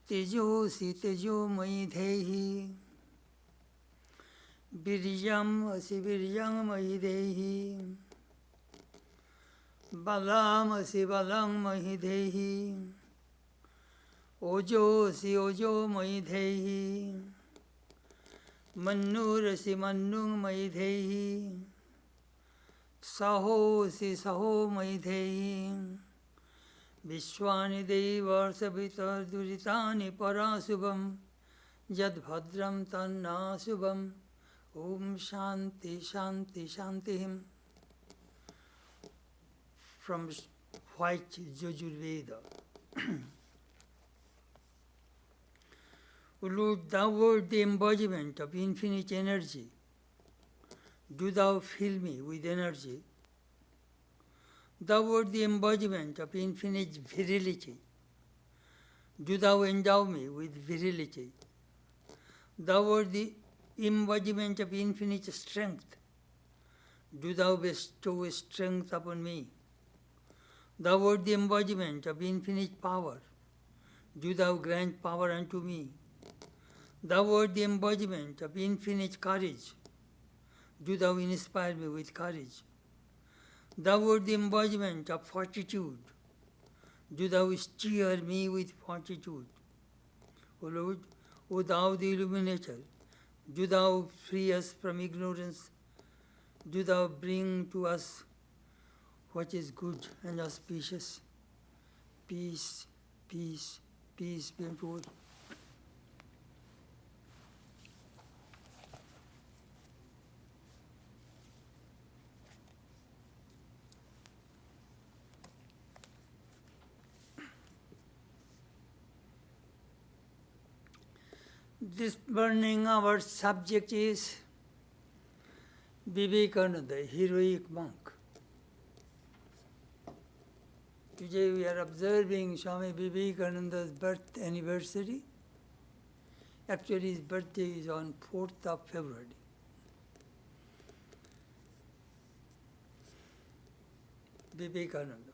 Tejosi tejomayi dehi Viryam asi viryamayi dehi Balam asi balamayi dehi Ojo asi ojomayi dehi Mannur asi mannungmayi dehi Saho asi sahomayi dehi Vishwani deva savitar duritani parasubham Yad bhadram tanna subham Om Shanti Shanti Shantihim. From White Yajurveda. O Lord, thou art the embodiment of infinite energy. Do thou fill me with energy. Thou art the embodiment of infinite virility. Do thou endow me with virility. Thou art the embodiment of infinite strength. Do thou bestow strength upon me. Thou art the embodiment of infinite power. Do thou grant power unto me. Thou art the embodiment of infinite courage. Do thou inspire me with courage. Thou art the embodiment of fortitude. Do thou steer me with fortitude. O Lord, O thou the illuminator, do thou free us from ignorance. Do thou bring to us what is good and auspicious. Peace, peace, peace be unto all. This morning our subject is Vivekananda, heroic monk. Today we are observing Swami Vivekananda's birth anniversary. Actually his birthday is on 4th of February. Vivekananda,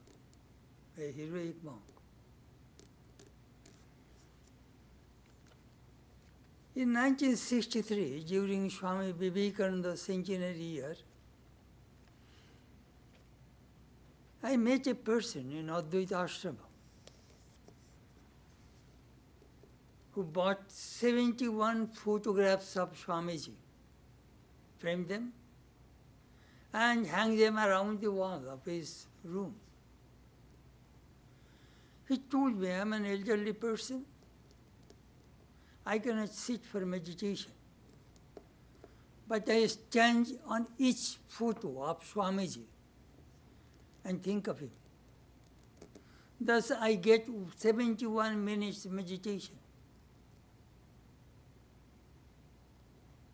a heroic monk. In 1963, during Swami Vivekananda's centenary year, I met a person in Advaita Ashrama who bought 71 photographs of Swamiji, framed them, and hung them around the wall of his room. He told me, I'm an elderly person, I cannot sit for meditation, but I stand on each photo of Swamiji and think of him. Thus I get 71 minutes meditation.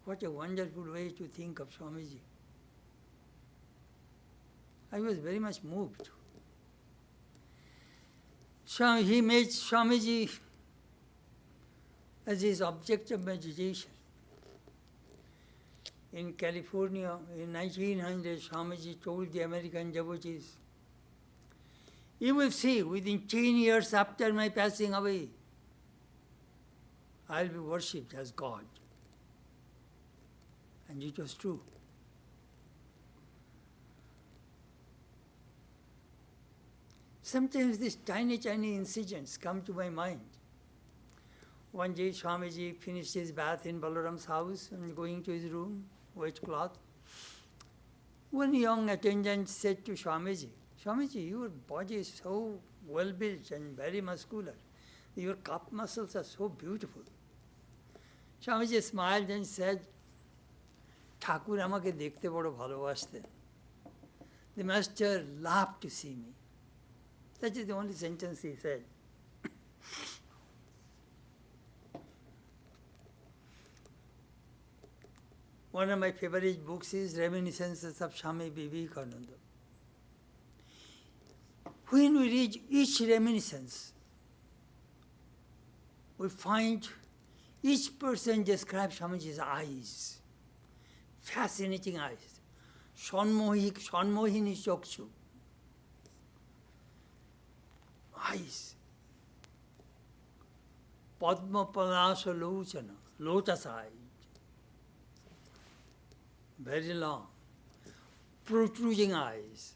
What a wonderful way to think of Swamiji. I was very much moved. He made Swamiji as his object of meditation. In California, in 1900, Swamiji told the American devotees, you will see, within 10 years after my passing away, I will be worshipped as God. And it was true. Sometimes these tiny, tiny incidents come to my mind. One day Swamiji finished his bath in Balaram's house and going to his room, white cloth. One young attendant said to Swamiji, Swamiji, your body is so well built and very muscular. Your calf muscles are so beautiful. Swamiji smiled and said, Thakur amake dekhte bodo bhalobashten. The master laughed to see me. That is the only sentence he said. One of my favorite books is Reminiscences of Swami Vivekananda. When we read each reminiscence, we find each person describes Swamiji's eyes, fascinating eyes. Shanmohini Chokshu, eyes, Padma Palasa Lochana, lotus eyes, very long, protruding eyes.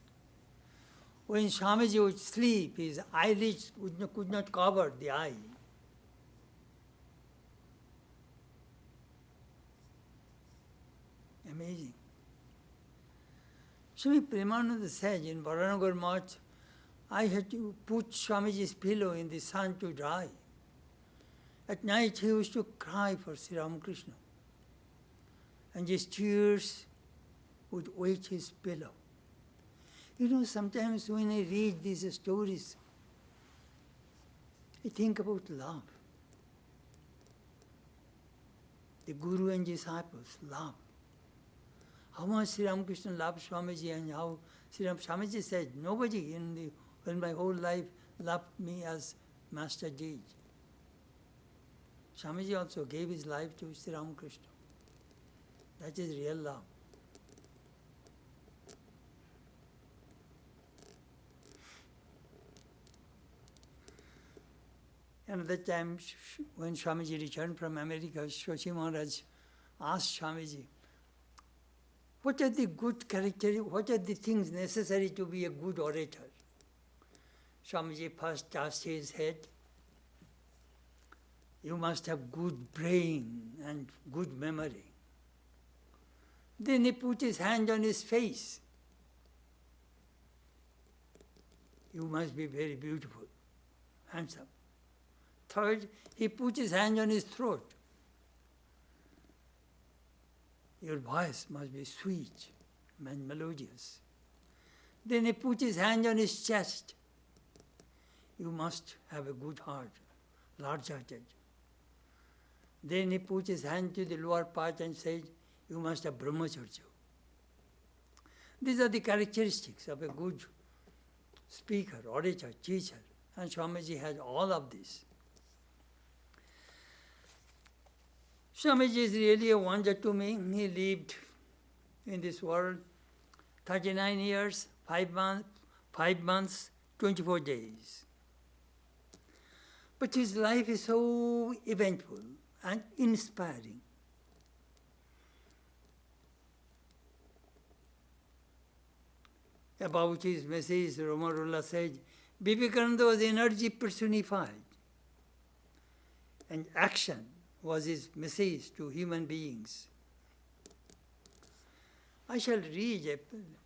When Swamiji would sleep, his eyelids could not cover the eye. Amazing. Swami Premananda says in Varanagar Math, I had to put Swamiji's pillow in the sun to dry. At night he used to cry for Sri Ramakrishna, and his tears would wet his pillow. You know, sometimes when I read these stories, I think about love. The Guru and disciples, love. How much Sri Ramakrishna loved Swamiji, and how Swamiji said, nobody in my whole life loved me as Master did. Swamiji also gave his life to Sri Ramakrishna. That is real love. Another time, when Swamiji returned from America, Shashi Maharaj asked Swamiji, what are the good characteristics, what are the things necessary to be a good orator? Swamiji first touched his head. You must have good brain and good memory. Then he put his hand on his face. You must be very beautiful, handsome. Third, he put his hand on his throat. Your voice must be sweet and melodious. Then he put his hand on his chest. You must have a good heart, large-hearted. Then he put his hand to the lower part and said, you must have brahmacharya. These are the characteristics of a good speaker, orator, teacher. And Swamiji had all of this. Swamiji is really a wonder to me. He lived in this world 39 years, 5 months, 24 days. But his life is so eventful and inspiring. About his message, Romarullah said, Vivekananda was energy personified, and action was his message to human beings. I shall read a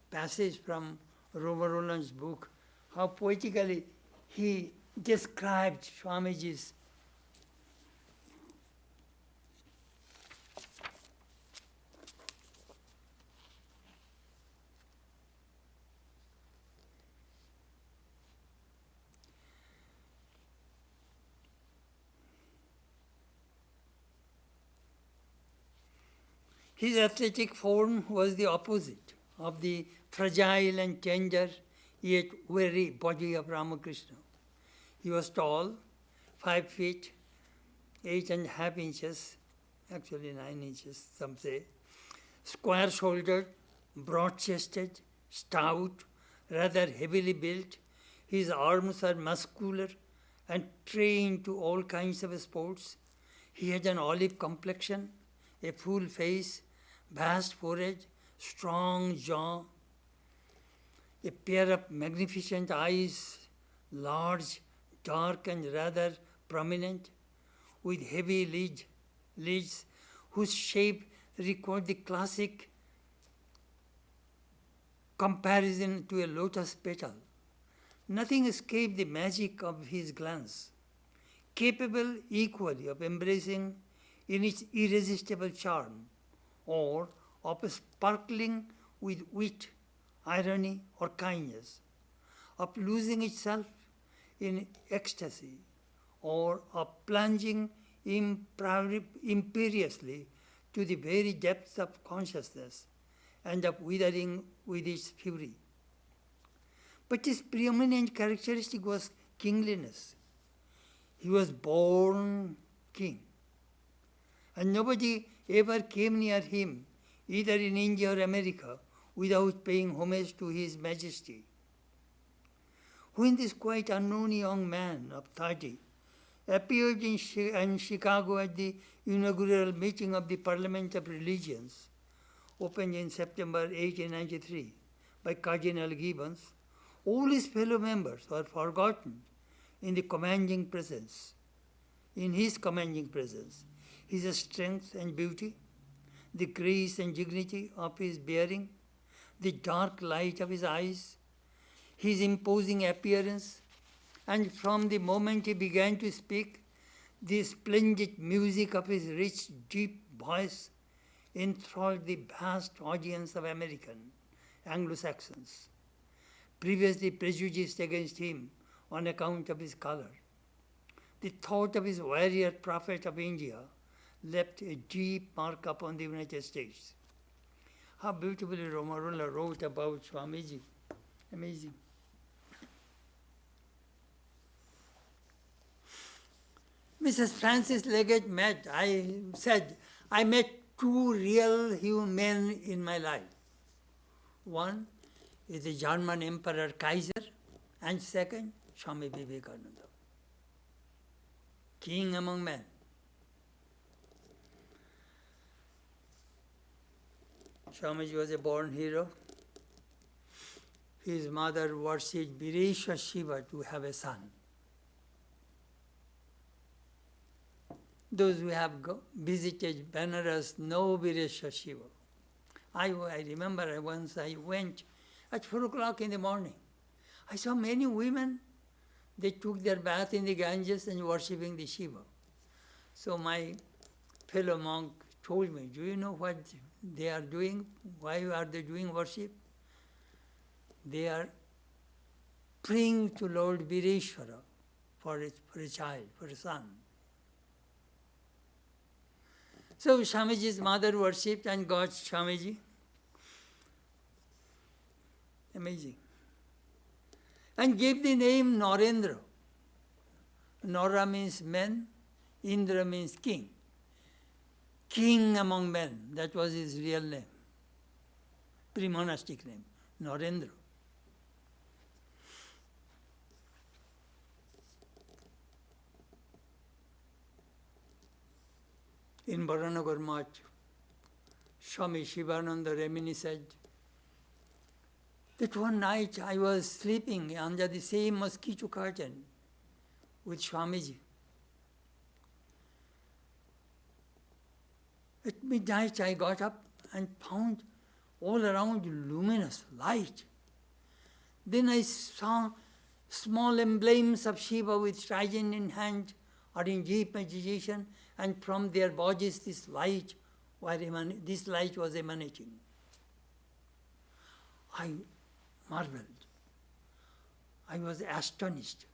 passage from Romarullah's book, how poetically he described Swamiji's His athletic form was the opposite of the fragile and tender yet weary body of Ramakrishna. He was tall, 5 feet, 8.5 inches, actually 9 inches, some say, square-shouldered, broad-chested, stout, rather heavily built. His arms are muscular and trained to all kinds of sports. He had an olive complexion, a full face, vast forehead, strong jaw, a pair of magnificent eyes, large, dark and rather prominent, with heavy lids whose shape recalled the classic comparison to a lotus petal. Nothing escaped the magic of his glance, capable equally of embracing in its irresistible charm, or of sparkling with wit, irony, or kindness, of losing itself in ecstasy, or of plunging imperiously to the very depths of consciousness and of withering with its fury. But his preeminent characteristic was kingliness. He was born king, and nobody ever came near him, either in India or America, without paying homage to His Majesty. When this quite unknown young man of 30 appeared in Chicago at the inaugural meeting of the Parliament of Religions, opened in September 1893 by Cardinal Gibbons, all his fellow members were forgotten in his commanding presence, his strength and beauty, the grace and dignity of his bearing, the dark light of his eyes, his imposing appearance, and from the moment he began to speak, the splendid music of his rich, deep voice enthralled the vast audience of Anglo-Saxons, previously prejudiced against him on account of his color. The thought of his warrior prophet of India left a deep mark upon the United States. How beautifully Romarola wrote about Swamiji. Amazing. Mrs. Francis Leggett I met two real human men in my life. One is the German Emperor Kaiser, and second, Swami Vivekananda, king among men. Swamiji was a born hero. His mother worshipped Vireshwar Shiva to have a son. Those who have visited Benares know Vireshwar Shiva. I remember once I went at 4 o'clock in the morning. I saw many women, they took their bath in the Ganges and worshipping the Shiva. So my fellow monk told me, do you know what they are doing? Why are they doing worship? They are praying to Lord Vireshwara for a child, for a son. So Swamiji's mother worshipped and got Swamiji. Amazing. And gave the name Narendra. Nara means men, Indra means king. King among men, that was his real name. Pre-monastic name, Narendra. In Baranagar Math, Swami Shivananda reminisced that one night I was sleeping under the same mosquito curtain with Swamiji. At midnight I got up and found all around luminous light. Then I saw small emblems of Shiva with trident in hand or in deep meditation, and from their bodies this light was emanating. I marveled. I was astonished,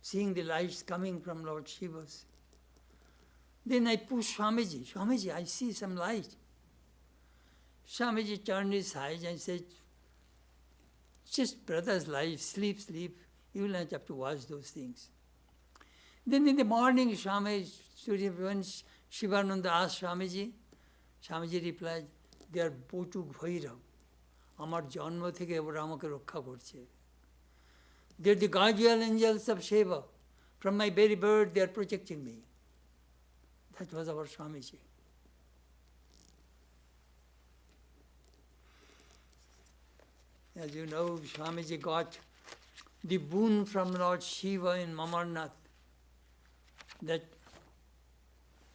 seeing the lights coming from Lord Shiva's. Then I pushed Swamiji. Swamiji, I see some light. Swamiji turned his eyes and said, just brother's life, sleep. You will not have to watch those things. Then in the morning, when Shivananda asked Swamiji replied, they are Potuk Bhairav. Amar janma theke oরা আমাকে রক্ষা করছে. They are the guardian angels of Shiva. From my very birth, they are protecting me. That was our Swamiji. As you know, Swamiji got the boon from Lord Shiva in Amarnath that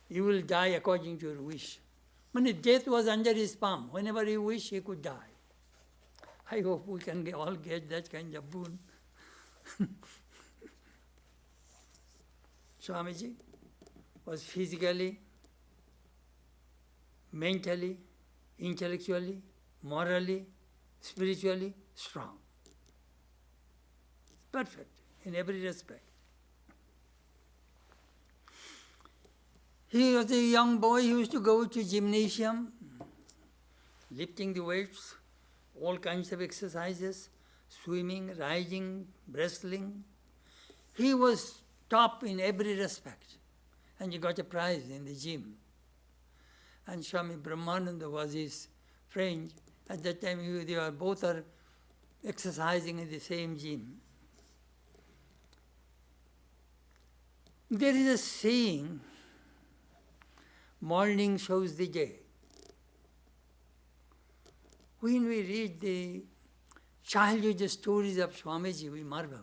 you will die according to your wish. Death was under his palm. Whenever he wished, he could die. I hope we can all get that kind of boon. Swamiji was physically, mentally, intellectually, morally, spiritually strong. Perfect in every respect. He was a young boy. He used to go to gymnasium, lifting the weights, all kinds of exercises, swimming, riding, wrestling. He was top in every respect, and he got a prize in the gym. And Swami Brahmananda was his friend, At that time, they are both are exercising in the same gym. There is a saying, morning shows the day. When we read the childhood stories of Swamiji, we marvel.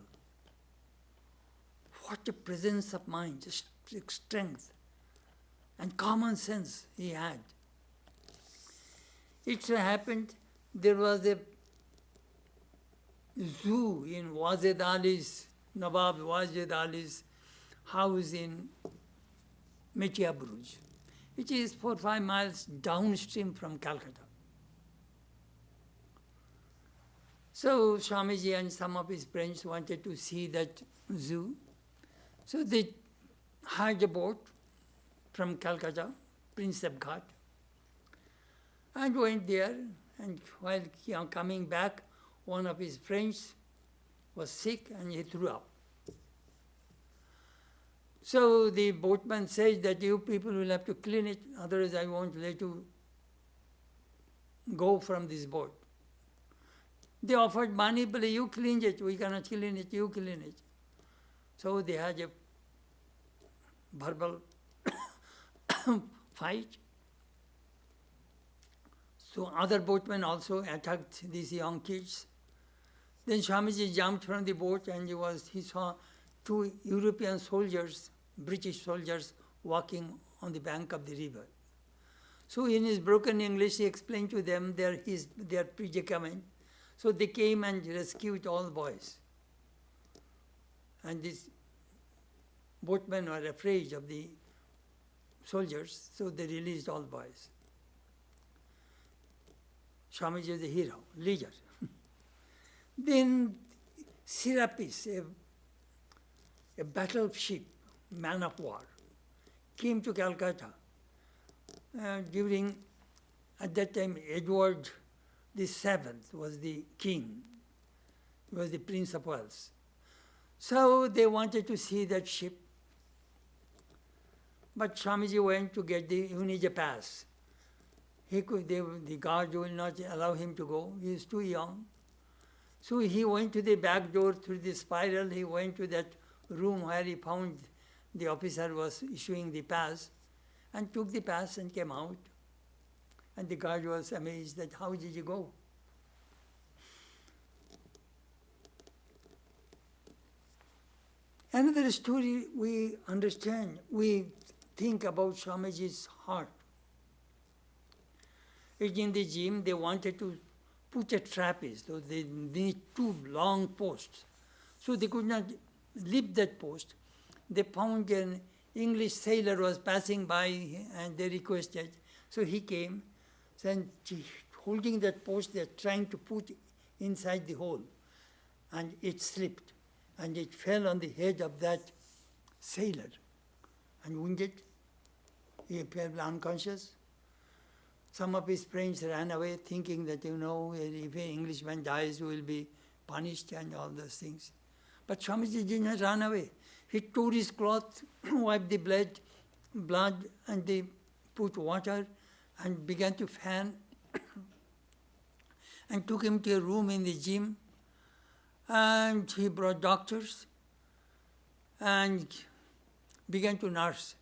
What a presence of mind, strength, and common sense he had. It so happened there was a zoo in Wajid Ali's, Nawab Wajid Ali's house in Metia Bruj, which is 4 or 5 miles downstream from Calcutta. So Swamiji and some of his friends wanted to see that zoo. So they hired a boat from Calcutta, Princep Ghat, and went there. And while coming back, one of his friends was sick and he threw up. So the boatman says that you people will have to clean it, otherwise I won't let you go from this boat. They offered money, but you clean it, we cannot clean it, you clean it. So they had a verbal fight. So other boatmen also attacked these young kids. Then Swamiji jumped from the boat and he saw 2 European soldiers, British soldiers, walking on the bank of the river. So in his broken English, he explained to them their predicament. So they came and rescued all boys. And these boatmen were afraid of the soldiers, so they released all boys. Swamiji is a hero, leader. Then Serapis, a battleship, man of war, came to Calcutta during, at that time, Edward VII was the king, he was the Prince of Wales. So they wanted to see that ship, but Swamiji went to get the Unija pass. The guard will not allow him to go, he is too young. So he went to the back door through the spiral, he went to that room where he found the officer was issuing the pass, and took the pass and came out. And the guard was amazed that how did you go? Another story we understand, we think about Swamiji's heart. In the gym, they wanted to put a trapeze, so they need 2 long posts. So they could not lift that post. They found an English sailor was passing by and they requested. So he came, and holding that post, they're trying to put inside the hole. And it slipped, and it fell on the head of that sailor and wounded. He fell unconscious. Some of his friends ran away thinking that, if an Englishman dies, we will be punished and all those things. But Swamiji did not run away. He tore his cloth, wiped the blood, and they put water and began to fan and took him to a room in the gym. And he brought doctors and began to nurse.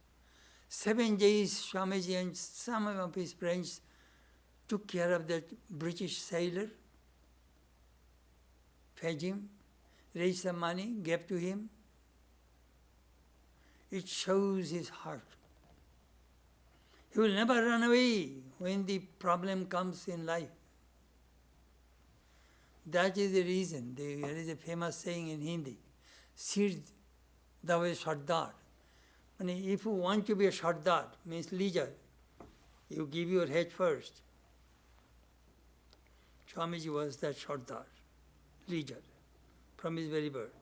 7 days, Swamiji and some of his friends took care of that British sailor, fed him, raised some money, gave to him. It shows his heart. He will never run away when the problem comes in life. That is the reason. There is a famous saying in Hindi, Sid Dave Sardar. If you want to be a Sardar, means leader, you give your head first. Swamiji was that Sardar, leader, from his very birth.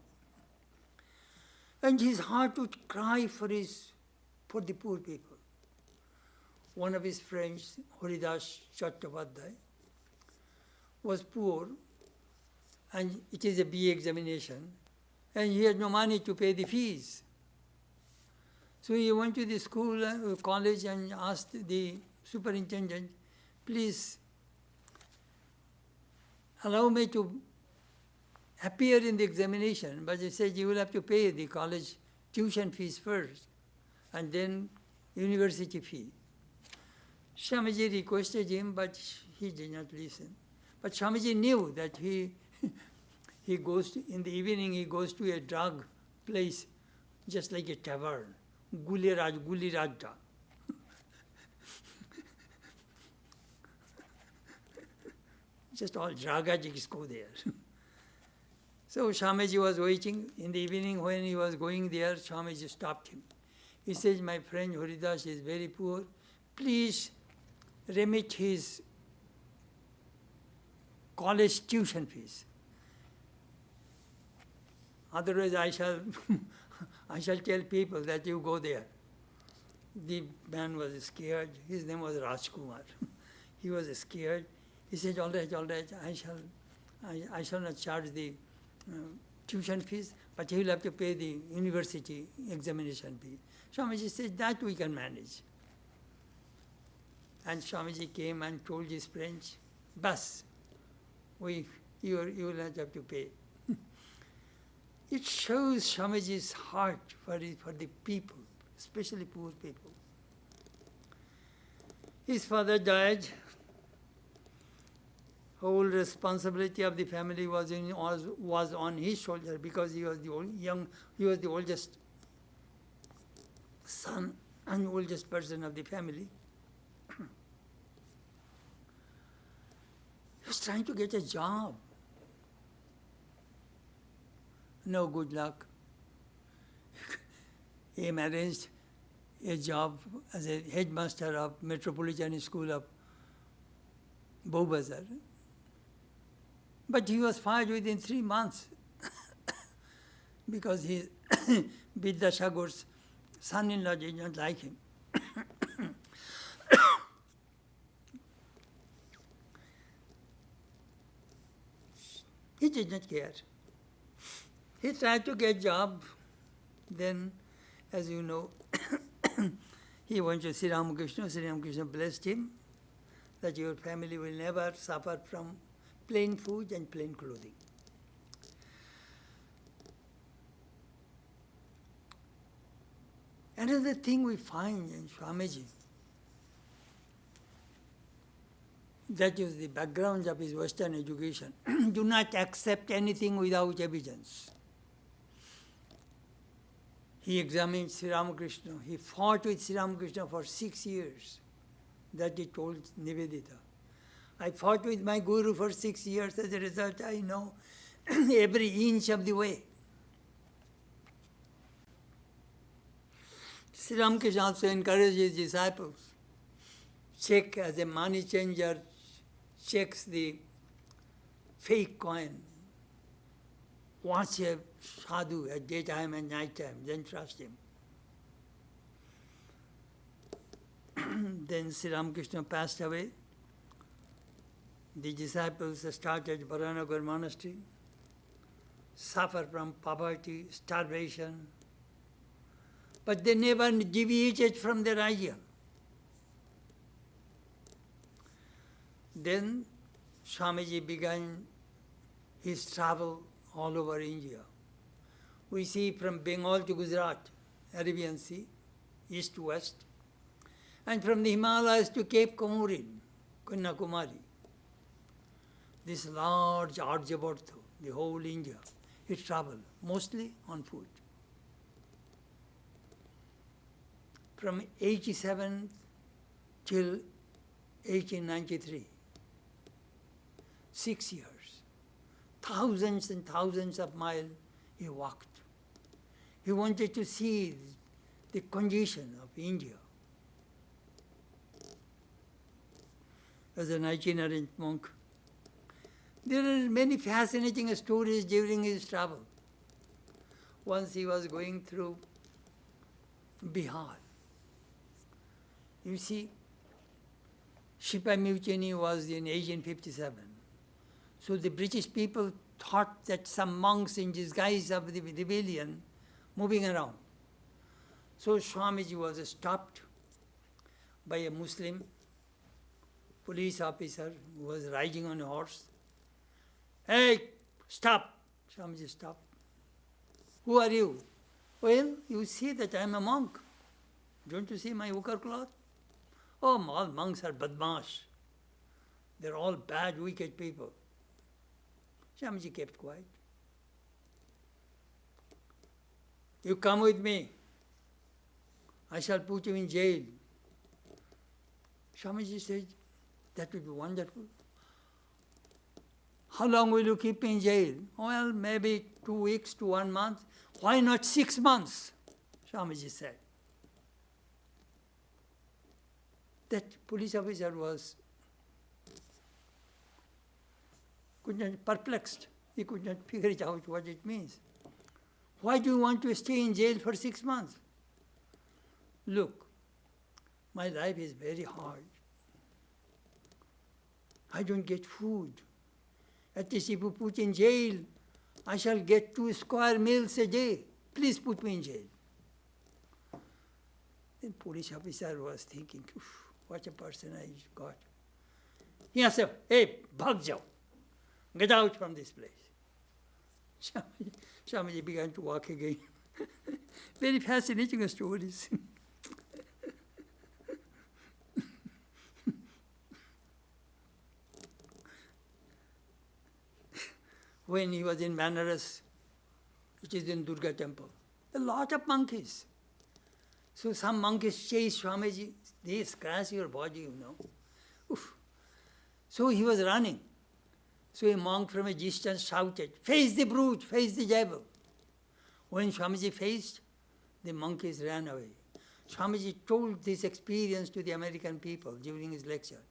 And his heart would cry for the poor people. One of his friends, Haridas Chattopadhyay, was poor, and it is a BA examination, and he had no money to pay the fees. So he went to the school, college, and asked the superintendent, please allow me to appear in the examination, but he said you will have to pay the college tuition fees first and then university fee. Swamiji requested him, but he did not listen. But Swamiji knew that he goes to, in the evening he goes to a drug place, just like a tavern, Gulirajda. Just all drug addicts go there. So Swamiji was waiting. In the evening when he was going there, Swamiji stopped him. He says, my friend Haridas is very poor. Please remit his college tuition fees. Otherwise I shall tell people that you go there. The man was scared. His name was Rajkumar. He was scared. He said, all right, I shall not charge the tuition fees, but he will have to pay the university examination fee. Swamiji said, that we can manage. And Swamiji came and told his friends, bus, you will not have to pay. It shows Swamiji's heart for the people, especially poor people. His father died. Whole responsibility of the family was on his shoulder because he was the oldest son and oldest person of the family. He was trying to get a job. No good luck. He arranged a job as a headmaster of Metropolitan School of Bowbazar. But he was fired within 3 months because his Vidyasagor's son-in-law did not like him. He did not care. He tried to get a job. Then, as you know, he went to Sri Ramakrishna. Sri Ramakrishna blessed him that your family will never suffer from plain food and plain clothing. Another thing we find in Swamiji, that is the background of his Western education. Do not accept anything without evidence. He examined Sri Ramakrishna. He fought with Sri Ramakrishna for 6 years. That he told Nivedita. I fought with my guru for 6 years. As a result, I know every inch of the way. Sri Ramakrishna also encouraged his disciples. Check as a money changer checks the fake coin. Watch a sadhu at daytime and nighttime, then trust him. Then Sri Ramakrishna passed away. The disciples started Varanagar monastery, suffer from poverty, starvation, but they never deviated from their idea. Then Swamiji began his travel all over India. We see from Bengal to Gujarat, Arabian Sea, east to west, and from the Himalayas to Cape Comorin, Kanyakumari. This large Arjyavarta, the whole India, he traveled mostly on foot. From 87 till 1893, 6 years, thousands and thousands of miles he walked. He wanted to see the condition of India. As an itinerant monk, there are many fascinating stories during his travel. Once he was going through Bihar. You see, Shippa Mutiny was in 1857. So the British people thought that some monks in disguise of the rebellion moving around. So Swamiji was stopped by a Muslim police officer who was riding on a horse, Hey, stop! Swamiji, stop. Who are you? Well, you see that I am a monk. Don't you see my ochre cloth? Oh, all monks are badmash. They're all bad, wicked people. Swamiji kept quiet. You come with me. I shall put you in jail. Swamiji said, that would be wonderful. How long will you keep me in jail? Well, maybe 2 weeks to 1 month. Why not 6 months? Swamiji said. That police officer was perplexed. He could not figure it out what it means. Why do you want to stay in jail for 6 months? Look, my life is very hard. I don't get food. At least if you put in jail, I shall get 2 square meals a day. Please put me in jail. Then police officer was thinking, what a person I got. He asked him, hey, bhag jao. Get out from this place. Swamiji began to walk again. Very fascinating stories. When he was in Banaras, which is in Durga temple, a lot of monkeys. So some monkeys chase Swamiji, they scratch your body, Oof. So he was running. So a monk from a distance shouted, face the brute, face the devil. When Swamiji faced, the monkeys ran away. Swamiji told this experience to the American people during his lecture.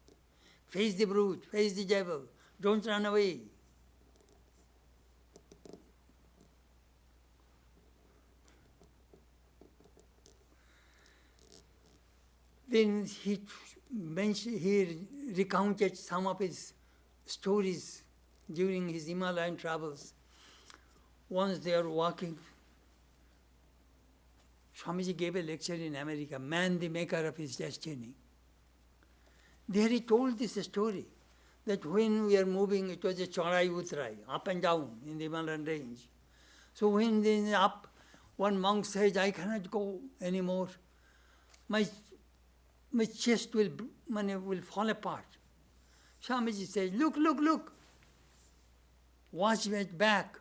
Face the brute, face the devil, don't run away. Then he recounted some of his stories during his Himalayan travels. Once they are walking, Swamiji gave a lecture in America, Man the Maker of His Destiny. There he told this story, that when we are moving, it was a Charai Utrai, up and down in the Himalayan range. So when they up, one monk said, I cannot go anymore. My chest will fall apart. Swamiji says, look, look, look. Watch me back.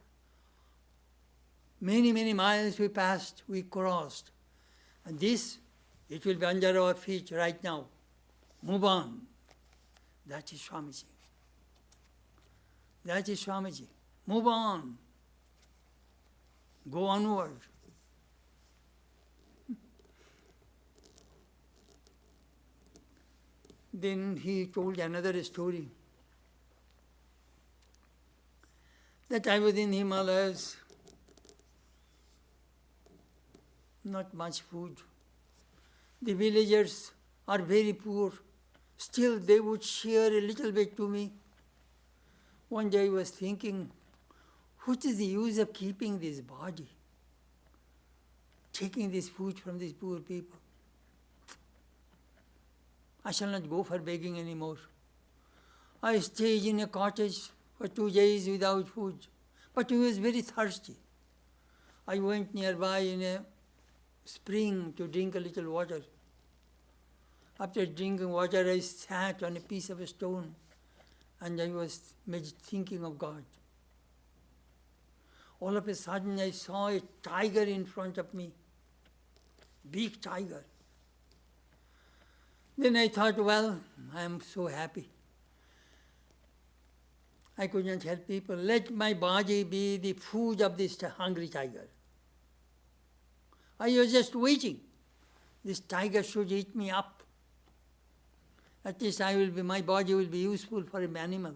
Many, many miles we passed, we crossed. And this, it will be under our feet right now. Move on. That is Swamiji. That is Swamiji. Move on. Go onward. Then he told another story, that I was in Himalayas, not much food. The villagers are very poor. Still, they would share a little bit to me. One day I was thinking, what is the use of keeping this body? Taking this food from these poor people. I shall not go for begging anymore. I stayed in a cottage for 2 days without food, but I was very thirsty. I went nearby in a spring to drink a little water. After drinking water, I sat on a piece of a stone and I was thinking of God. All of a sudden, I saw a tiger in front of me, big tiger. Then I thought, well, I am so happy. I could not help people. Let my body be the food of this hungry tiger. I was just waiting. This tiger should eat me up. At least my body will be useful for an animal.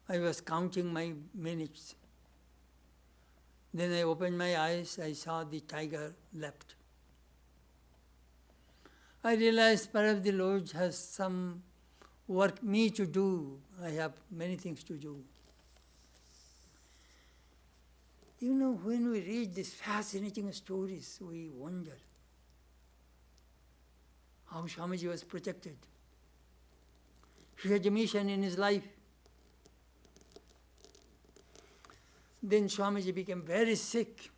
I was counting my minutes. Then I opened my eyes, I saw the tiger left. I realized perhaps the Lord has some work me to do. I have many things to do. When we read these fascinating stories, we wonder how Swamiji was protected. He had a mission in his life. Then Swamiji became very sick,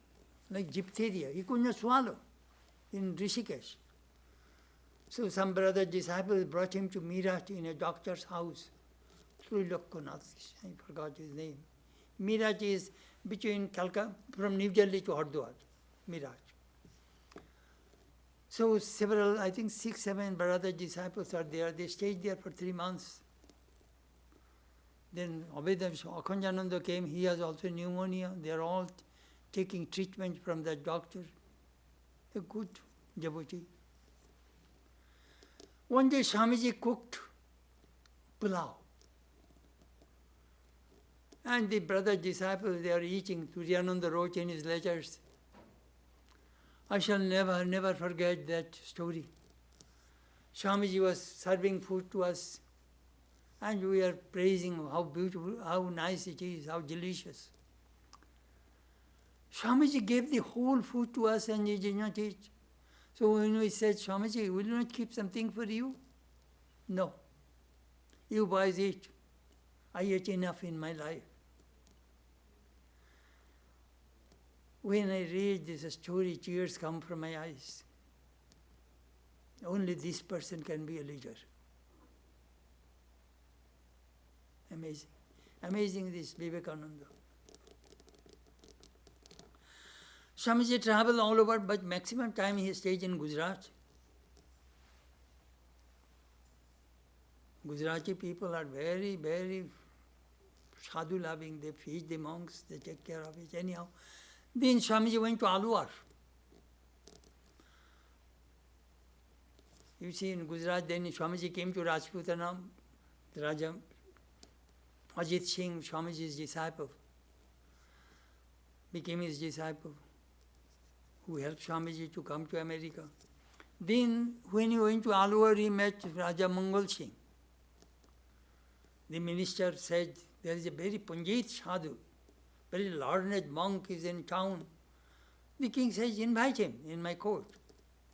like diphtheria. He could not swallow in Rishikesh. So some brother disciples brought him to Meerut in a doctor's house. Srilokkanath, I forgot his name. Meerut is between Calcutta, from New Delhi to Hardwar, Meerut. So several, I think 6, 7 brother disciples are there. They stayed there for 3 months. Then Akhandananda came, he has also pneumonia. They are all taking treatment from that doctor. A good devotee. One day Swamiji cooked pulao. And the brother disciples, they are eating. Suryananda wrote in his letters, I shall never forget that story. Swamiji was serving food to us, and we are praising how beautiful, how nice it is, how delicious. Swamiji gave the whole food to us and he did not eat. So when we said, Swamiji, will you not keep something for you? No. You boys eat. I ate enough in my life. When I read this story, tears come from my eyes. Only this person can be a leader. Amazing. Amazing, this Vivekananda. Swamiji traveled all over, but maximum time he stayed in Gujarat. Gujarati people are very, very sadhu-loving. They feed the monks, they take care of it. Anyhow, then Swamiji went to Alwar. You see, in Gujarat, then Swamiji came to Rajputana, the Raja Ajit Singh, Swamiji's disciple, became his disciple, who helped Swamiji to come to America. Then, when he went to Alwar, he met Raja Mangal Singh. The minister said, there is a very Pandit sadhu, very learned monk is in town. The king says, invite him in my court.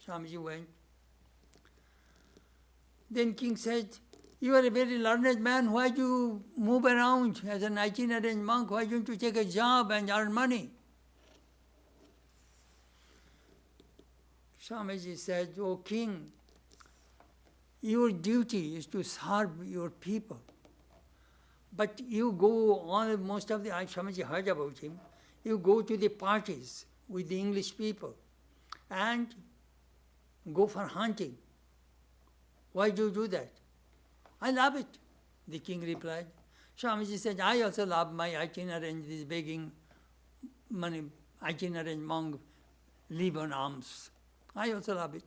Swamiji went. Then king said, you are a very learned man, why do you move around as an itinerant monk? Why don't you take a job and earn money? Swamiji said, oh king, your duty is to serve your people. But you go on, most of the, Swamiji heard about him, you go to the parties with the English people and go for hunting. Why do you do that? I love it, the king replied. Swamiji said, I also love my itinerant, this begging money, itinerant monk, live on alms. I also love it.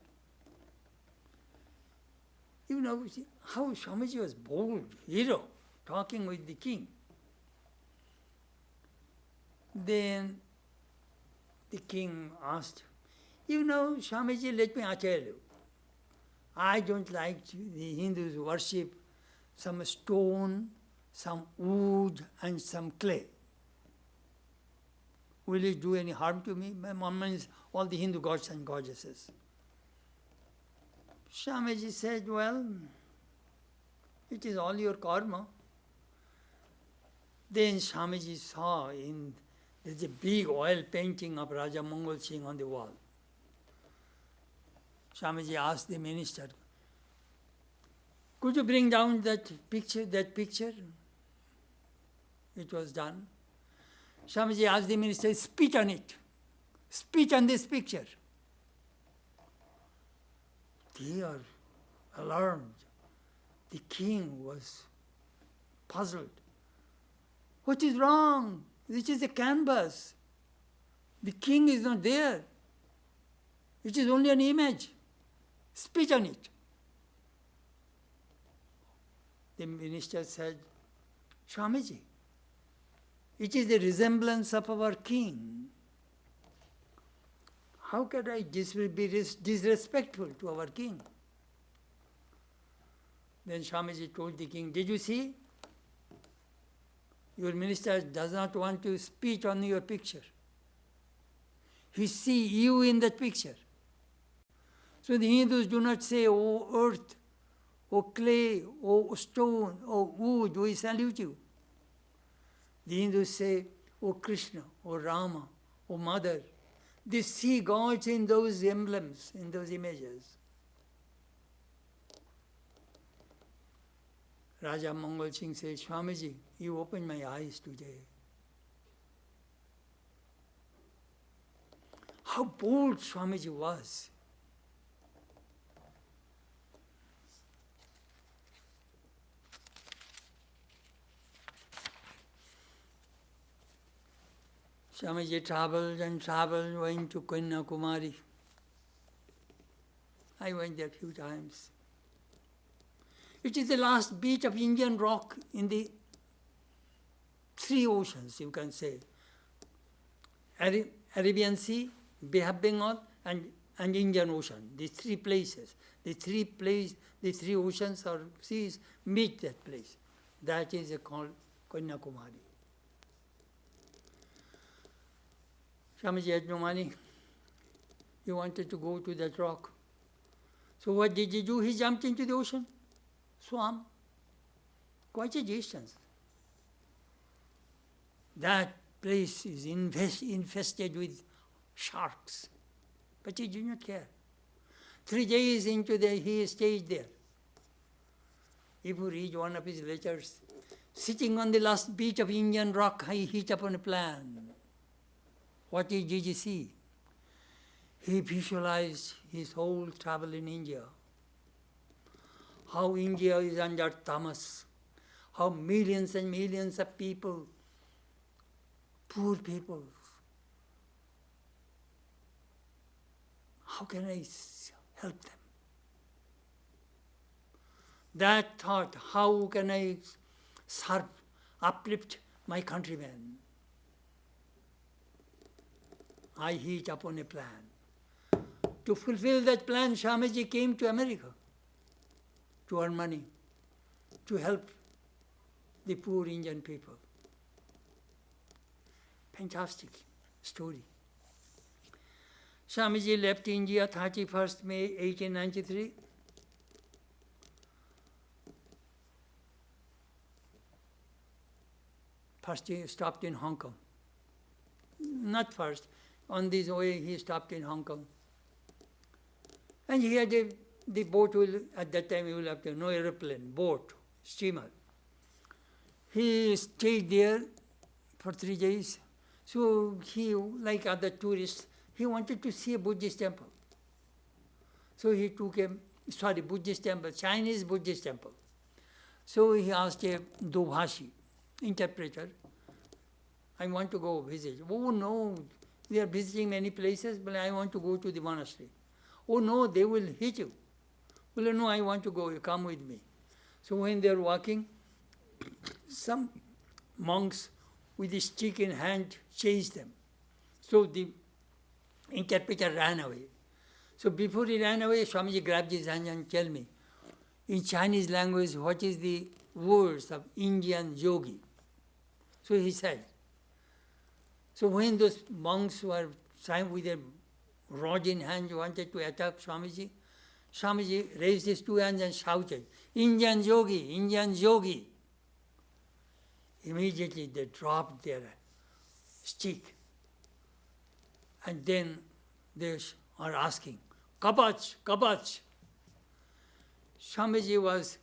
You know how Swamiji was bold, hero, talking with the king. Then the king asked, you know, Swamiji, let me tell you, I don't like the Hindus worship some stone, some wood, and some clay. Will it do any harm to me? My mom means all the Hindu gods and goddesses. Swamiji said, well, it is all your karma. Then Swamiji saw there's a big oil painting of Raja Mangal Singh on the wall. Swamiji asked the minister, could you bring down that picture? It was done. Swamiji asked the minister, spit on it. Spit on this picture. They are alarmed. The king was puzzled. What is wrong? This is a canvas. The king is not there. It is only an image. Spit on it. The minister said, Swamiji, it is the resemblance of our king. How can I be disrespectful to our king? Then Swamiji told the king, did you see? Your minister does not want to spit on your picture. He see you in that picture. So the Hindus do not say, oh earth, oh clay, oh stone, oh wood, we salute you. The Hindus say, O Krishna, O Rama, O Mother. They see gods in those emblems, in those images. Raja Mangal Singh says, Swamiji, you opened my eyes today. How bold Swamiji was. Swamiji traveled and traveled, went to Kanyakumari. I went there a few times. It is the last beach of Indian rock in the three oceans, you can say. Arabian Sea, Bay of Bengal, and Indian Ocean. These three places. The three oceans or seas meet that place. That is called Kanyakumari. Swamiji had no money. He wanted to go to that rock. So what did he do? He jumped into the ocean. Swam. Quite a distance. That place is infested with sharks. But he did not care. 3 days into he stayed there. If you read one of his letters, sitting on the last beach of Indian rock, he hit upon a plan. What did he see? He visualized his whole travel in India. How India is under tamas. How millions and millions of people, poor people, how can I help them? That thought, how can I serve, uplift my countrymen? I hit upon a plan. To fulfill that plan, Swamiji came to America to earn money, to help the poor Indian people. Fantastic story. Swamiji left India 31st May 1893. First he stopped in Hong Kong. Not first. On this way he stopped in Hong Kong. And he had the boat, at that time you will have to no aeroplane, boat, steamer. He stayed there for 3 days. So he, like other tourists, he wanted to see a Buddhist temple. So he took Buddhist temple, Chinese Buddhist temple. So he asked a Dobhashi, interpreter, I want to go visit. Oh no, we are visiting many places, but I want to go to the monastery. Oh no, they will hit you. Well, no, I want to go, you come with me. So when they are walking, some monks with a stick in hand chased them. So the interpreter ran away. So before he ran away, Swamiji grabbed his hand and told me, in Chinese language, what is the words of Indian yogi? So he said. So when those monks were trying with their rod in hand, wanted to attack Swamiji, Swamiji raised his two hands and shouted, Indian yogi, Indian yogi. Immediately they dropped their stick. And then they are asking, Kabach, Kabach. Swamiji was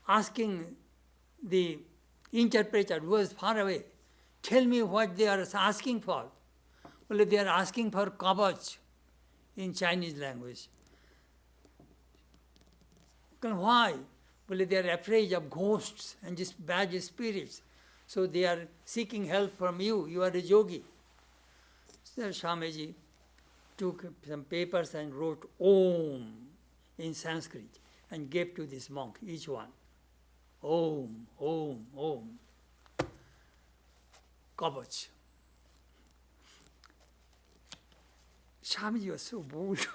asking the interpreter who was far away, tell me what they are asking for. Well, they are asking for Kabach in Chinese language. Well, why? Well, they are afraid of ghosts and just bad spirits. So they are seeking help from you. You are a yogi. So Swamiji took some papers and wrote Om in Sanskrit and gave to this monk, each one. Om, Om, Om. Kabach. Swamiji was so bold.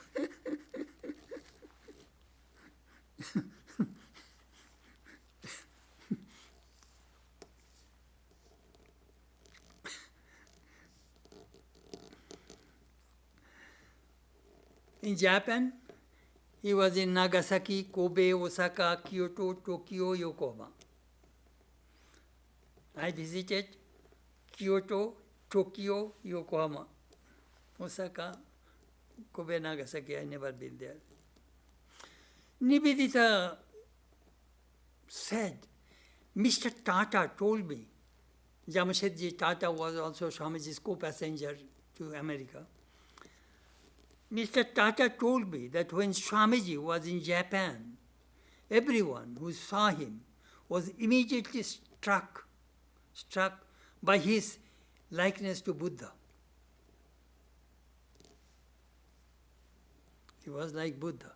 In Japan, he was in Nagasaki, Kobe, Osaka, Kyoto, Tokyo, Yokohama. I visited Kyoto, Tokyo, Yokohama, Osaka, Kobe, Nagasaki. I never been there. Nivedita said, Mr. Tata told me, Jamshedji Tata was also Swamiji's co-passenger to America. Mr. Tata told me that when Swamiji was in Japan, everyone who saw him was immediately struck by his likeness to Buddha. He was like Buddha.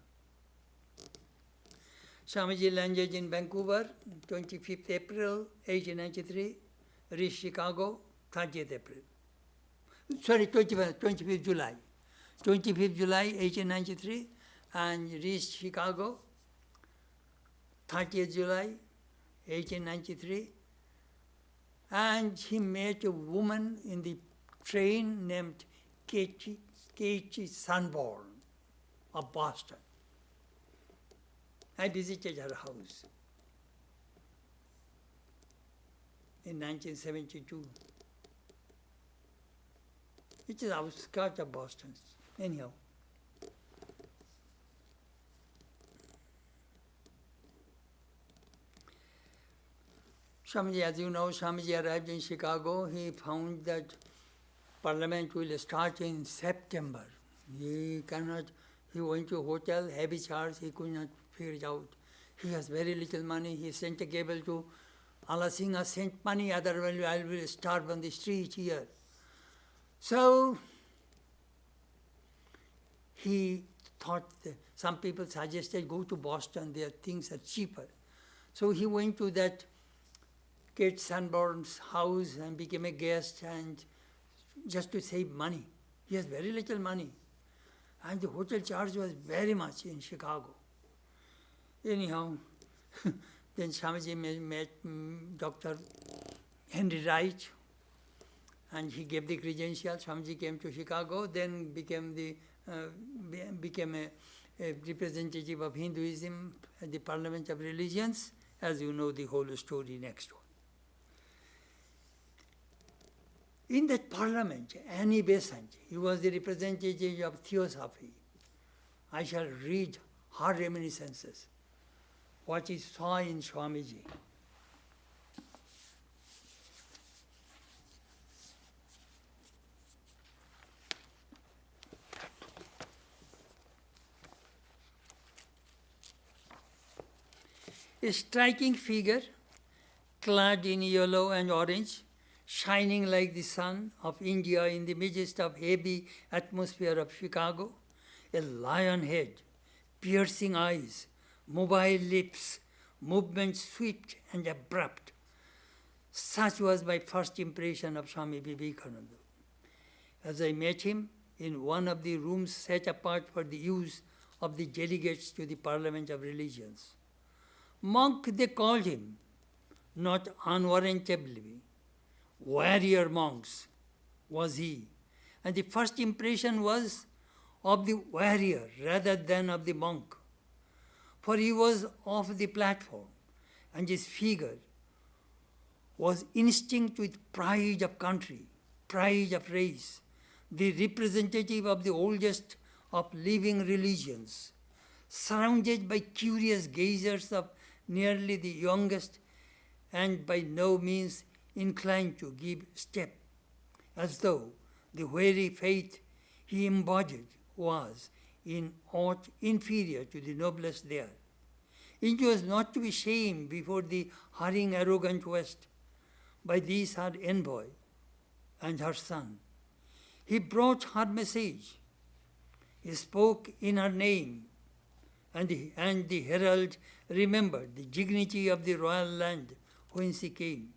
Swamiji landed in Vancouver, 25th April, 1893, reached Chicago, 30th April. Sorry, 25th July. 25th July, 1893, and reached Chicago, 30th July, 1893. And he met a woman in the train named Keiichi Sanborn of Boston. I visited her house in 1972. It is outskirts of Boston. Anyhow. Swamiji, as you know, Swamiji arrived in Chicago. He found that Parliament will start in September. He went to a hotel, heavy charge, he could not figure it out. He has very little money. He sent a cable to Allah Singha, sent money, otherwise I will starve on the street here. So he thought, some people suggested go to Boston, there things are cheaper. So he went to that Kate Sanborn's house and became a guest, and just to save money. He has very little money. And the hotel charge was very much in Chicago. Anyhow, then Swamiji met Dr. Henry Wright, and he gave the credentials. Swamiji came to Chicago, then became a representative of Hinduism at the Parliament of Religions, as you know the whole story next one. In that parliament, Annie Besant, he was the representative of Theosophy. I shall read her reminiscences, what he saw in Swamiji. A striking figure, clad in yellow and orange, shining like the sun of India in the midst of heavy atmosphere of Chicago, a lion head, piercing eyes, mobile lips, movement swift and abrupt. Such was my first impression of Swami Vivekananda. As I met him in one of the rooms set apart for the use of the delegates to the Parliament of Religions. Monk, they called him, not unwarrantably. Warrior monks was he. And the first impression was of the warrior rather than of the monk. For he was off the platform, and his figure was instinct with pride of country, pride of race, the representative of the oldest of living religions, surrounded by curious gazers of nearly the youngest, and by no means inclined to give step, as though the very faith he embodied was in aught inferior to the noblest there. It was not to be shamed before the hurrying arrogant West by this her envoy and her son. He brought her message. He spoke in her name, and the herald remembered the dignity of the royal land whence he came.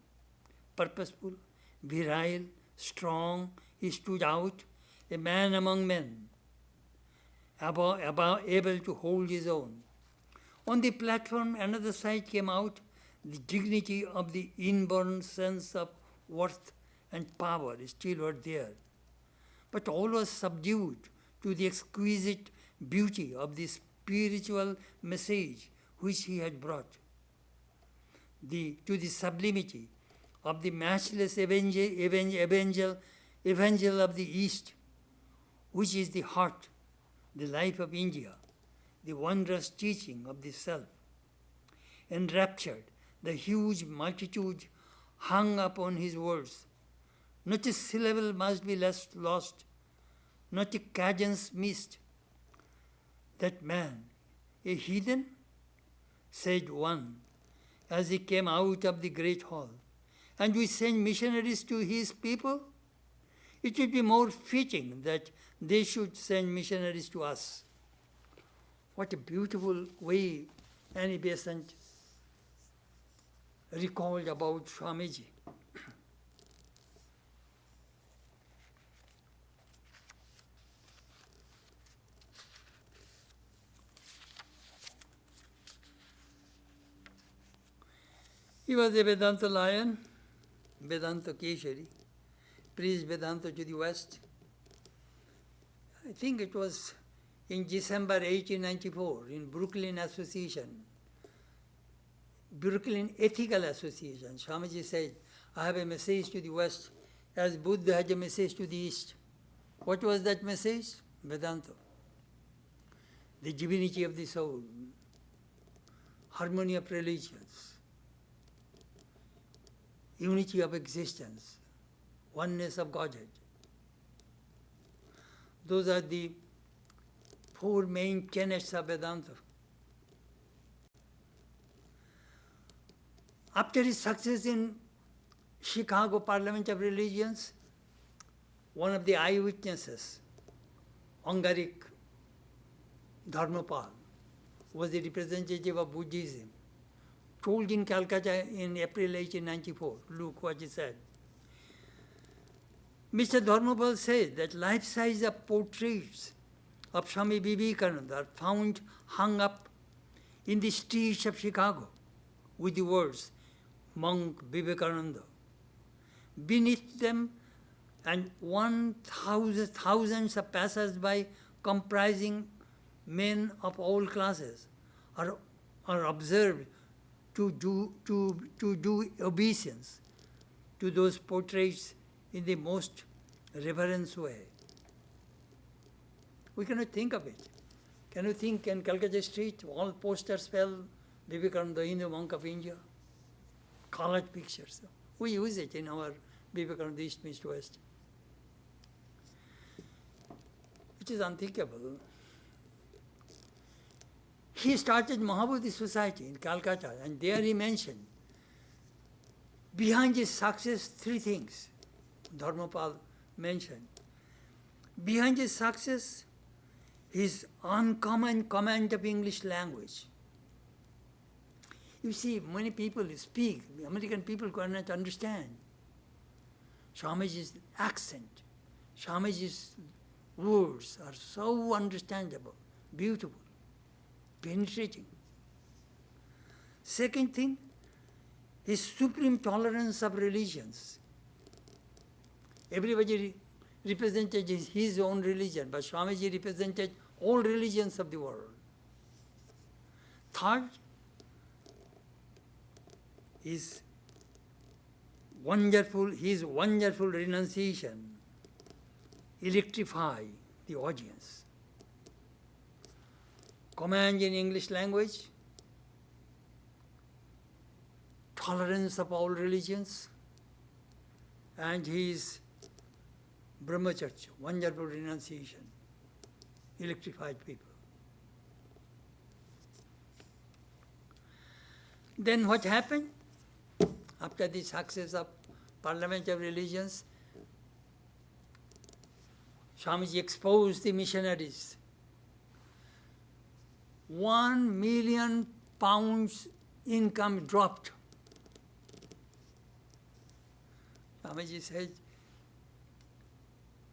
Purposeful, virile, strong, he stood out, a man among men, able to hold his own. On the platform, another side came out, the dignity of the inborn sense of worth and power still were there. But all was subdued to the exquisite beauty of the spiritual message which he had brought, to the sublimity of the matchless evangel of the East, which is the heart, the life of India, the wondrous teaching of the self. Enraptured, the huge multitude hung upon his words. Not a syllable must be lost, not a cadence missed. That man, a heathen? Said one, as he came out of the great hall. And we send missionaries to his people? It would be more fitting that they should send missionaries to us. What a beautiful way Annie Besant recalled about Swamiji. He was a Vedanta lion, Vedanta Keshari, preached Vedanta to the West. I think it was in December 1894 in Brooklyn Ethical Association. Swamiji said, I have a message to the West as Buddha had a message to the East. What was that message? Vedanta. The divinity of the soul, harmony of religions, unity of existence, oneness of Godhead. Those are the four main tenets of Vedanta. After his success in Chicago Parliament of Religions, one of the eyewitnesses, Angaric Dharmapal, was the representative of Buddhism, told in Calcutta in April 1894, look what he said. Mr. Dharmapal said that life-size portraits of Swami Vivekananda are found hung up in the streets of Chicago with the words, Monk Vivekananda. Beneath them, and thousands of passers-by comprising men of all classes are observed to do obeisance to those portraits in the most reverence way. We cannot think of it. Can you think in Calcutta Street, all posters spell Vivekananda, the Hindu monk of India? Colored pictures. We use it in our Vivekananda East meets West. It is unthinkable. He started Mahabodhi Society in Calcutta, and there he mentioned, behind his success, three things Dharmapal mentioned. Behind his success, his uncommon command of English language. You see, many people speak, American people cannot understand. Swamiji's accent, Swamiji's words are so understandable, beautiful, penetrating. Second thing, his supreme tolerance of religions. Everybody represented his own religion, but Swamiji represented all religions of the world. Third, his wonderful renunciation electrify the audience. Command in English language, tolerance of all religions, and his brahmacharya, wonderful renunciation, electrified people. Then what happened? After the success of Parliament of Religions, Swamiji exposed the missionaries. £1 million income dropped. Swamiji said,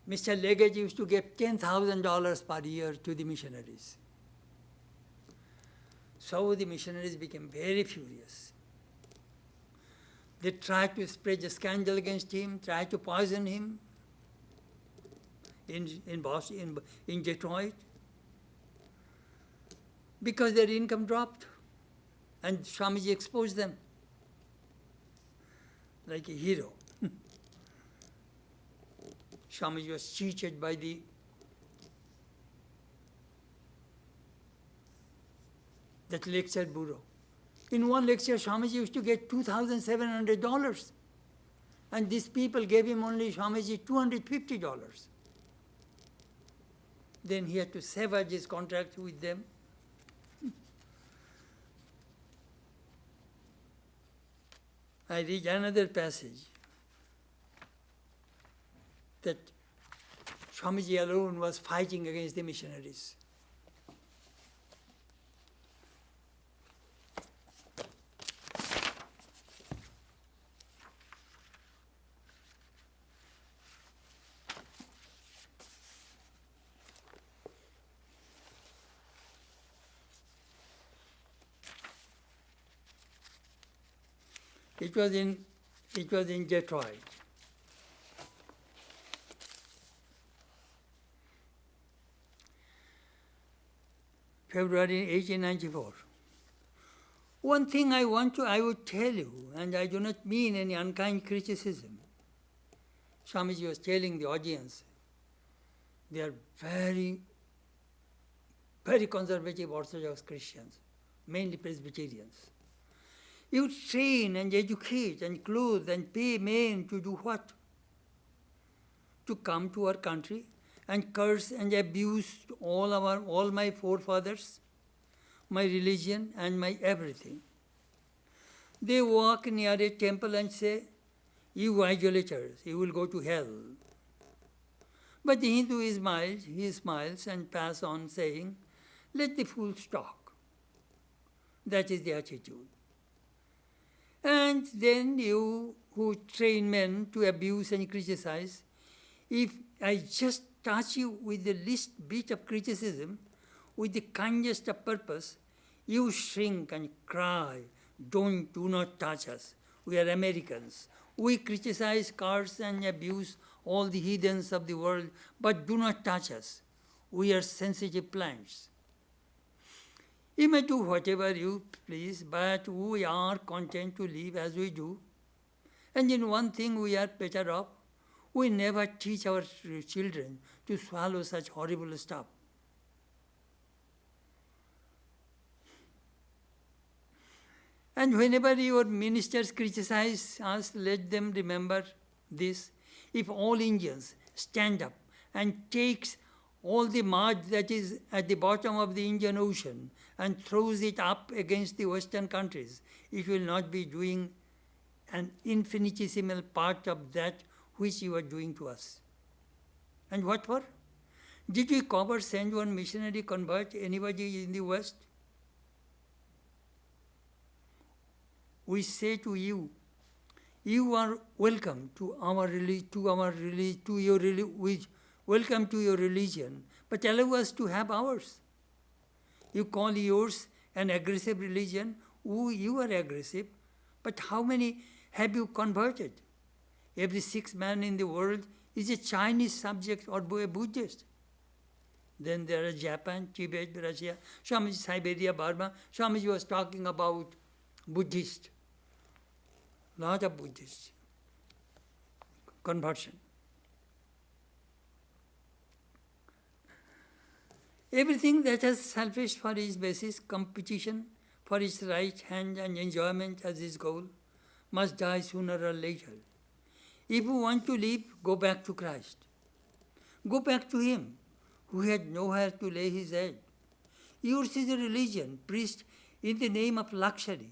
Mr. Legate used to give $10,000 per year to the missionaries. So the missionaries became very furious. They tried to spread a scandal against him, tried to poison him in Boston, in Detroit, because their income dropped, and Swamiji exposed them. like a hero. Swami was cheated by that lecture bureau. In one lecture, Swamiji used to get $2,700. And these people gave him only, Swamiji, $250. Then he had to sever his contract with them. I read another passage that Swamiji alone was fighting against the missionaries. It was in Detroit. February 1894. One thing I would tell you, and I do not mean any unkind criticism. Swamiji was telling the audience, they are very, very conservative Orthodox Christians, mainly Presbyterians. You train and educate and clothe and pay men to do what? To come to our country and curse and abuse all my forefathers, my religion and my everything. They walk near a temple and say, you idolaters, you will go to hell. But the Hindu is mild, he smiles and passes on saying, let the fools talk. That is the attitude. And then you who train men to abuse and criticize, if I just touch you with the least bit of criticism, with the kindest of purpose, you shrink and cry, do not touch us. We are Americans. We criticize, curse and abuse all the heathens of the world, but do not touch us. We are sensitive plants. You may do whatever you please, but we are content to live as we do. And in one thing we are better off, we never teach our children to swallow such horrible stuff. And whenever your ministers criticize us, let them remember this. If all Indians stand up and takes all the mud that is at the bottom of the Indian Ocean and throws it up against the Western countries, it will not be doing an infinitesimal part of that which you are doing to us. And what for? Did we ever send one missionary convert anybody in the West? We say to you, you are welcome to welcome to your religion, but allow us to have ours. You call yours an aggressive religion. You are aggressive, but how many have you converted? Every sixth man in the world is a Chinese subject or a Buddhist. Then there are Japan, Tibet, Russia, Swamiji, Siberia, Burma. Swamiji was talking about Buddhist, lot of Buddhist conversion. Everything that has selfish for its basis, competition for its right hand and enjoyment as its goal, must die sooner or later. If you want to live, go back to Christ. Go back to Him who had nowhere to lay His head. Yours is a religion preached in the name of luxury.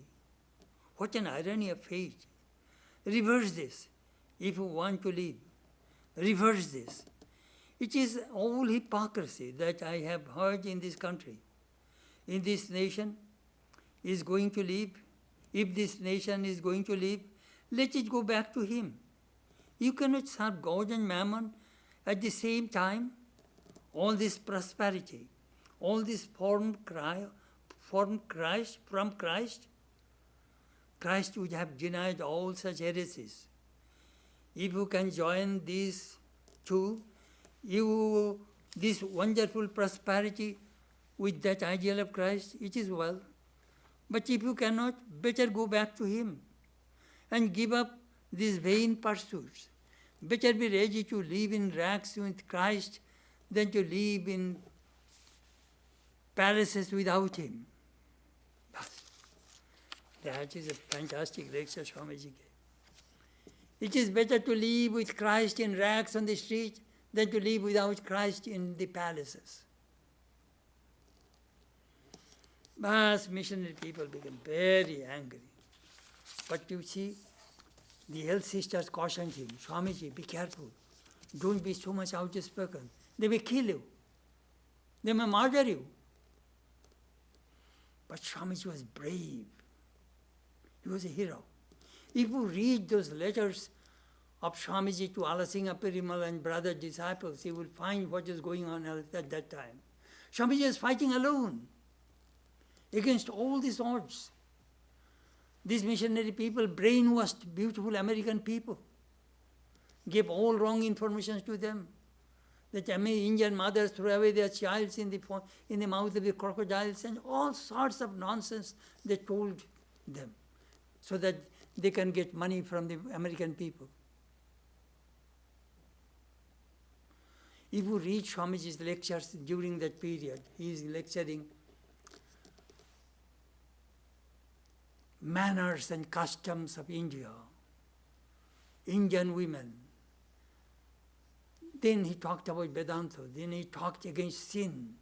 What an irony of fate. Reverse this if you want to live. Reverse this. It is all hypocrisy that I have heard in this country. In this nation is going to live. If this nation is going to live, let it go back to Him. You cannot serve God and mammon at the same time. All this prosperity, all this from Christ, Christ would have denied all such heresies. If you can join these two, this wonderful prosperity with that ideal of Christ, it is well. But if you cannot, better go back to Him and give up these vain pursuits. Better be ready to live in rags with Christ than to live in palaces without Him. That is a fantastic lecture Swamiji gave. It is better to live with Christ in rags on the street than to live without Christ in the palaces. But missionary people became very angry. But you see, the health sisters cautioned him, Swamiji, be careful. Don't be so much outspoken. They may kill you. They may murder you. But Swamiji was brave. He was a hero. If you read those letters of Swamiji to Alasinga Perimal and brother disciples, you will find what is going on at that time. Swamiji is fighting alone against all these odds. These missionary people brainwashed beautiful American people, gave all wrong information to them. That Indian mothers throw away their childs in the mouth of the crocodiles, and all sorts of nonsense they told them, so that they can get money from the American people. If you read Swamiji's lectures during that period, he is lecturing manners and customs of India, Indian women. Then he talked about Vedanta. Then he talked against sin,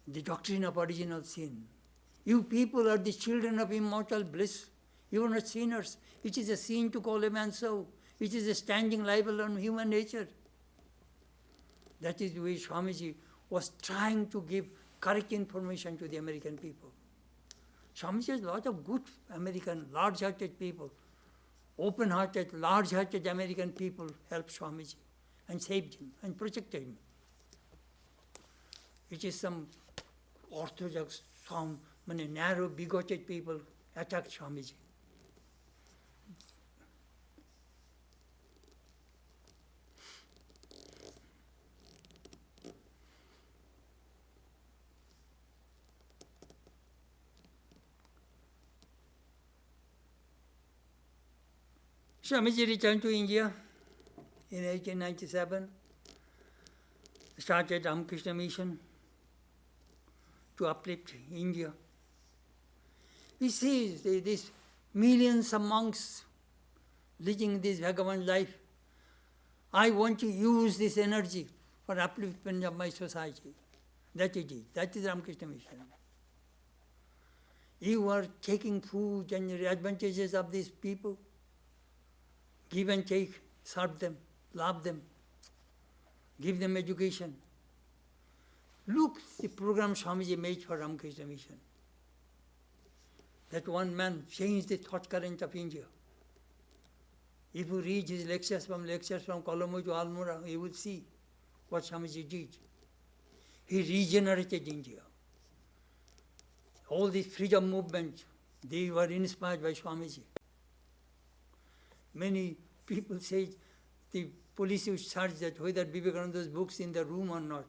the doctrine of original sin. You people are the children of immortal bliss. You are not sinners. It is a sin to call a man so. It is a standing libel on human nature. That is the way Swamiji was trying to give correct information to the American people. Swamiji has a lot of good American, large-hearted people, open-hearted, large-hearted American people helped Swamiji and saved him and protected him. It is some orthodox, some narrow, bigoted people attacked Swamiji. Swamiji returned to India in 1897, started Ramakrishna Mission to uplift India. He sees these millions of monks leading this vagabond life. I want to use this energy for upliftment of my society. That he did. That is Ramakrishna Mission. You are taking food and advantages of these people. Give and take, serve them, love them, give them education. Look, the program Swamiji made for Ramakrishna Mission. That one man changed the thought current of India. If you read his lectures from Colombo to Almora, you will see what Swamiji did. He regenerated India. All these freedom movements, they were inspired by Swamiji. Many people say the police would search that whether Vivekananda's books in the room or not.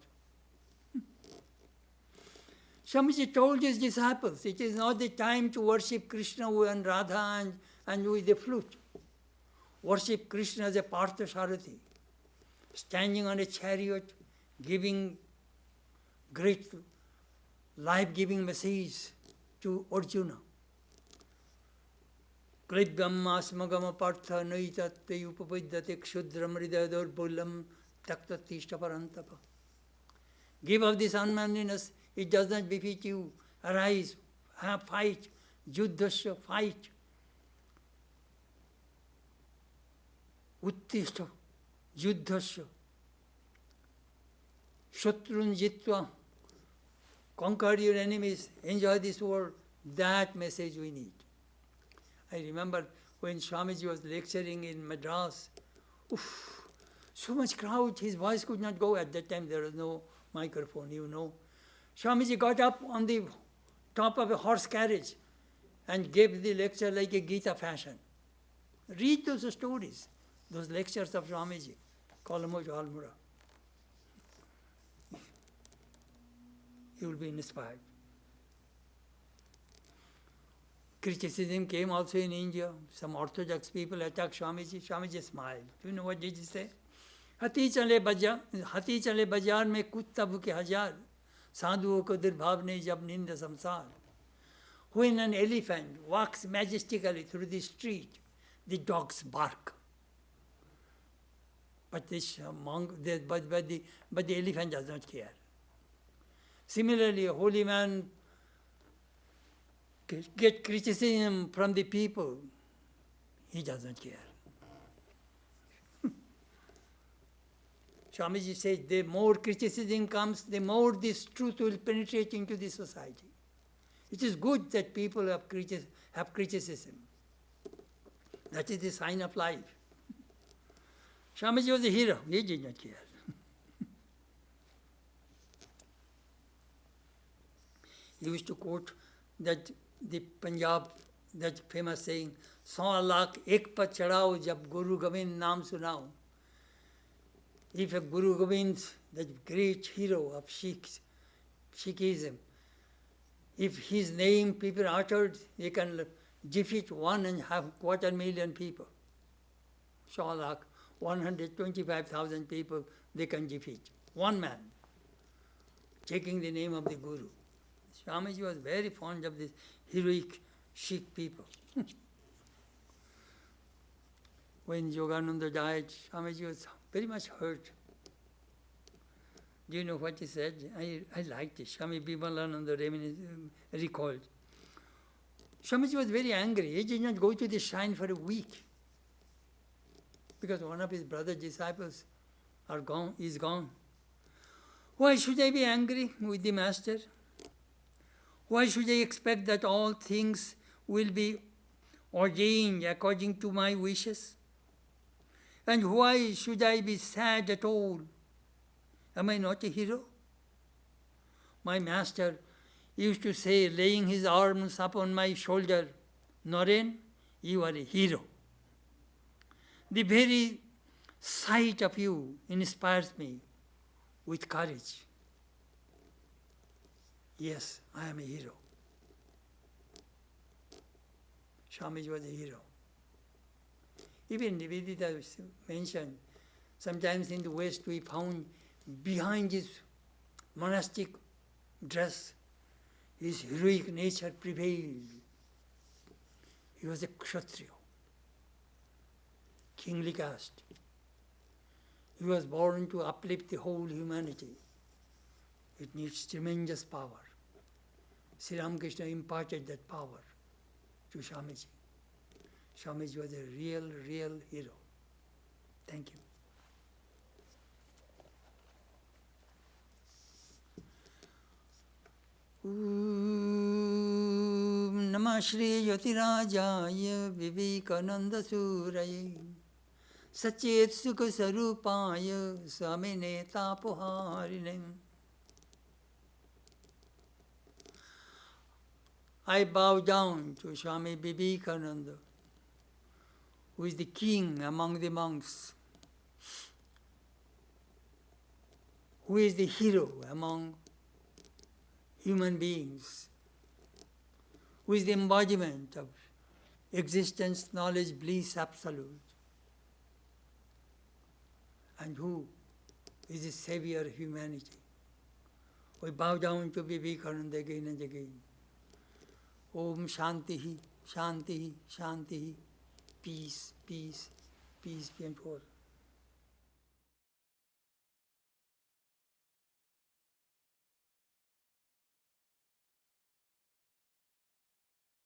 Swamiji told his disciples, it is not the time to worship Krishna and Radha and with the flute. Worship Krishna as a Parthasarathi, standing on a chariot, giving great life-giving message to Arjuna. Klibhyam partha naitate upapadyate kshudram hridayador bulam taktatishta parantapa. Give up this unmanliness, it does not befit you. Arise, fight, juddhasya, fight. Uttishta, juddhasya. Shatrun jitva, conquer your enemies, enjoy this world. That message we need. I remember when Swamiji was lecturing in Madras, so much crowd, his voice could not go. At that time there was no microphone, you know. Swamiji got up on the top of a horse carriage and gave the lecture like a Gita fashion. Read those stories, those lectures of Swamiji, Colombo to Almora. You will be inspired. criticism came also in India. Some orthodox people attacked Swamiji. Swamiji smiled. Do you know what did he say? हाथी चले बाजार में कुत्ता भूखे हजार, साधुओं को दुर्भाव नहीं जब निंद संसार. When an elephant walks majestically through the street, the dogs bark. But the elephant does not care. Similarly, a holy man get criticism from the people. He doesn't care. Swamiji says, the more criticism comes, the more this truth will penetrate into the society. It is good that people have criticism. That is the sign of life. Swamiji was a hero. He did not care. He used to quote that the Punjab, that famous saying, 100 lakh ek par chadao jab Guru Gobind naam sunao. If a Guru Gobind, that great hero of Sikhism, if his name people uttered, they can defeat 1.25 million people. 100 lakh, 125,000 people they can defeat. One man, taking the name of the Guru. Swamiji was very fond of these heroic Sikh people. When Yogananda died, Swamiji was very much hurt. Do you know what he said? I liked it. Swami Vivekananda recalled. Swamiji was very angry. He did not go to the shrine for a week because one of his brother disciples is gone. Why should I be angry with the master? Why should I expect that all things will be ordained according to my wishes? And why should I be sad at all? Am I not a hero? My master used to say, laying his arms upon my shoulder, Naren, you are a hero. The very sight of you inspires me with courage. Yes, I am a hero. Swamiji was a hero. Even Nivedita mentioned, sometimes in the West we found behind his monastic dress, his heroic nature prevailed. He was a Kshatriya, kingly caste. He was born to uplift the whole humanity. It needs tremendous power. Sri Ramakrishna imparted that power to Swamiji. Swamiji was a real hero. Thank you. Namah Shri Yotirajaya Vivekananda Suraye Sachet Sukha Sarupaya Swamine Tapoharine. I bow down to Swami Vivekananda, who is the king among the monks, who is the hero among human beings, who is the embodiment of existence, knowledge, bliss, absolute, and who is the savior of humanity. We bow down to Vivekananda again and again. Om Shantihi, Shantihi, Shantihi. Peace, peace, peace be unto all.